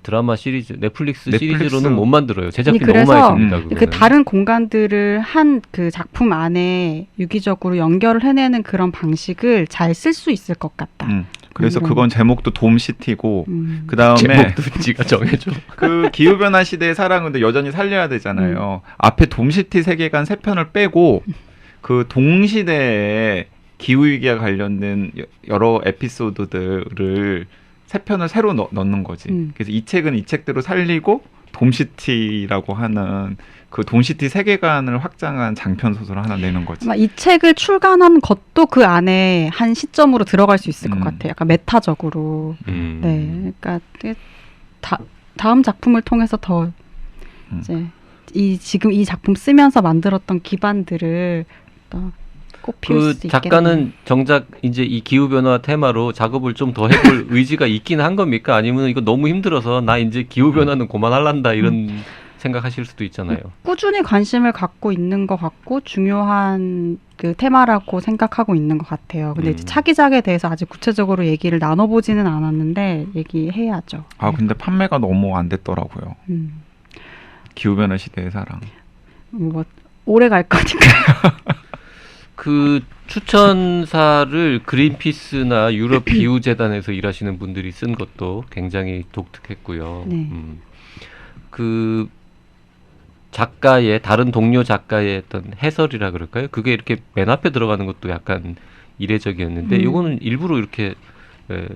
[SPEAKER 2] 드라마 시리즈, 넷플릭스 시리즈로는 못 만들어요. 제작비 너무 많이 듭니다.
[SPEAKER 3] 그 다른 공간들을 한 그 작품 안에 유기적으로 연결을 해내는 그런 방식을 잘 쓸 수 있을 것 같다.
[SPEAKER 1] 그래서 그건 제목도 돔시티고, 그 다음에
[SPEAKER 2] 제목도 지가 정해줘.
[SPEAKER 1] 그 기후변화 시대의 사랑은 여전히 살려야 되잖아요. 앞에 돔시티 세계관 3편을 빼고 그 동시대에 기후 위기와 관련된 여러 에피소드들을 세 편을 새로 넣는 거지. 그래서 이 책은 이 책대로 살리고 돔시티라고 하는 그 돔시티 세계관을 확장한 장편 소설을 하나 내는 거지.
[SPEAKER 3] 아마 이 책을 출간한 것도 그 안에 한 시점으로 들어갈 수 있을 것 같아요. 약간 메타적으로. 네, 그러니까 다음 작품을 통해서 더 이제 지금 이 작품 쓰면서 만들었던 기반들을 또 꽃피울 수 있겠네요.
[SPEAKER 2] 작가는 정작 이제 이 기후 변화 테마로 작업을 좀 더 해볼 의지가 있긴 한 겁니까? 아니면 이거 너무 힘들어서 나 이제 기후 변화는 그만할란다 이런 생각하실 수도 있잖아요.
[SPEAKER 3] 꾸준히 관심을 갖고 있는 것 같고 중요한 그 테마라고 생각하고 있는 것 같아요. 근데 이제 차기작에 대해서 아직 구체적으로 얘기를 나눠보지는 않았는데 얘기해야죠.
[SPEAKER 1] 아 근데 판매가 너무 안 됐더라고요. 기후변화 시대의 사랑.
[SPEAKER 3] 뭐 오래 갈 거니까.
[SPEAKER 2] 그 추천사를 그린피스나 유럽 기후재단에서 일하시는 분들이 쓴 것도 굉장히 독특했고요.
[SPEAKER 3] 네.
[SPEAKER 2] 그 작가의 다른 동료 작가의 어떤 해설이라 그럴까요? 그게 이렇게 맨 앞에 들어가는 것도 약간 이례적이었는데 이거는 일부러 이렇게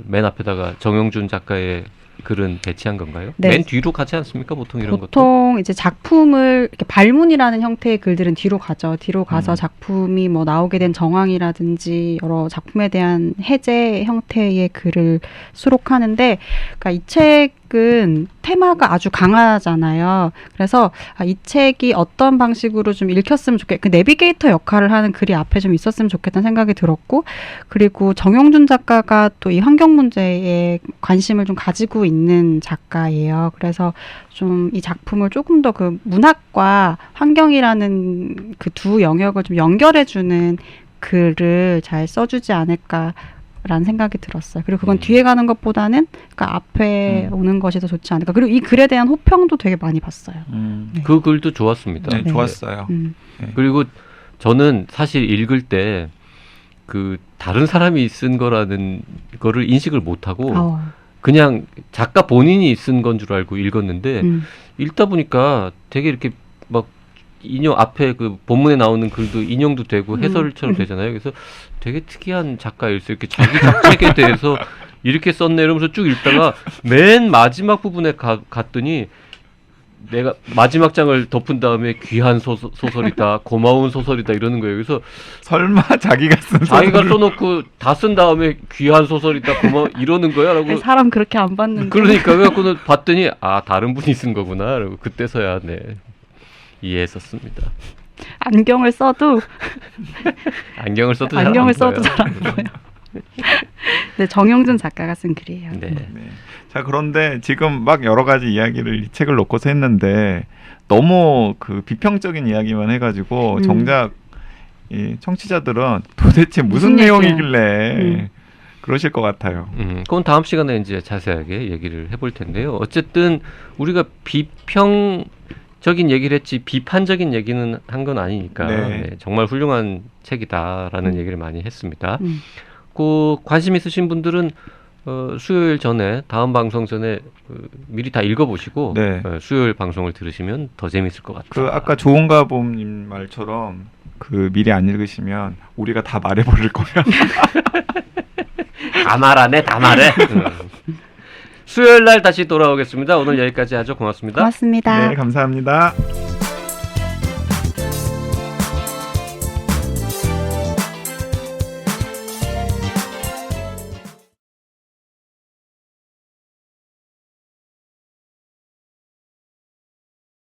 [SPEAKER 2] 맨 앞에다가 정영준 작가의 글은 배치한 건가요?
[SPEAKER 3] 네.
[SPEAKER 2] 맨 뒤로 가지 않습니까? 보통 이런 것도?
[SPEAKER 3] 보통 이제 작품을 이렇게 발문이라는 형태의 글들은 뒤로 가죠. 뒤로 가서 작품이 뭐 나오게 된 정황이라든지 여러 작품에 대한 해제 형태의 글을 수록하는데, 그러니까 이 책은 테마가 아주 강하잖아요. 그래서 이 책이 어떤 방식으로 좀 읽혔으면 그 내비게이터 역할을 하는 글이 앞에 좀 있었으면 좋겠다는 생각이 들었고, 그리고 정영준 작가가 또 이 환경 문제에 관심을 좀 가지고 있는 작가예요. 그래서 좀 이 작품을 조금 더 그 문학과 환경이라는 그 두 영역을 좀 연결해주는 글을 잘 써주지 않을까라는 생각이 들었어요. 그리고 그건 뒤에 가는 것보다는 그러니까 앞에 오는 것이 더 좋지 않을까. 그리고 이 글에 대한 호평도 되게 많이 봤어요.
[SPEAKER 2] 네. 그 글도 좋았습니다.
[SPEAKER 1] 네, 좋았어요.
[SPEAKER 2] 네. 그리고 저는 사실 읽을 때 그 다른 사람이 쓴 거라는 거를 인식을 못하고 그냥 작가 본인이 쓴 건 줄 알고 읽었는데 읽다 보니까 되게 이렇게 막 인용 앞에 그 본문에 나오는 글도 인용도 되고 해설처럼 되잖아요. 그래서 되게 특이한 작가일수 이렇게 자기 작책에 대해서 이렇게 썼네 이러면서 쭉 읽다가 맨 마지막 부분에 갔더니 내가 마지막 장을 덮은 다음에 귀한 소설이다, 고마운 소설이다 이러는 거예요. 그래서
[SPEAKER 1] 설마 자기가
[SPEAKER 2] 써놓고 다 쓴 다음에 귀한 소설이다, 고마워 이러는 거야라고.
[SPEAKER 3] 사람 그렇게 안 봤는데.
[SPEAKER 2] 그러니까 그래갖고는 봤더니 다른 분이 쓴 거구나. 라고 그때서야 이해했었습니다.
[SPEAKER 3] 안경을 써도
[SPEAKER 2] 잘 안
[SPEAKER 3] 보여요. 네, 정영준 작가가 쓴 글이에요.
[SPEAKER 2] 네.
[SPEAKER 1] 자, 그런데 지금 막 여러 가지 이야기를 이 책을 놓고서 했는데 너무 그 비평적인 이야기만 해가지고 정작 이 청취자들은 도대체 무슨 내용이길래 그러실 것 같아요.
[SPEAKER 2] 그건 다음 시간에 이제 자세하게 얘기를 해볼 텐데요. 어쨌든 우리가 비평적인 얘기를 했지 비판적인 얘기는 한 건 아니니까 네, 정말 훌륭한 책이다라는 얘기를 많이 했습니다. 그 관심 있으신 분들은 수요일 전에 다음 방송 전에 미리 다 읽어보시고 수요일 방송을 들으시면 더 재밌을 것 같아요.
[SPEAKER 1] 그 아까 조은가봄님 말처럼 그 미리 안 읽으시면 우리가 다 말해버릴 거야.
[SPEAKER 2] 다 말하네, 다 말해. 수요일 날 다시 돌아오겠습니다. 오늘 여기까지 하죠. 고맙습니다.
[SPEAKER 3] 고맙습니다.
[SPEAKER 1] 네, 감사합니다.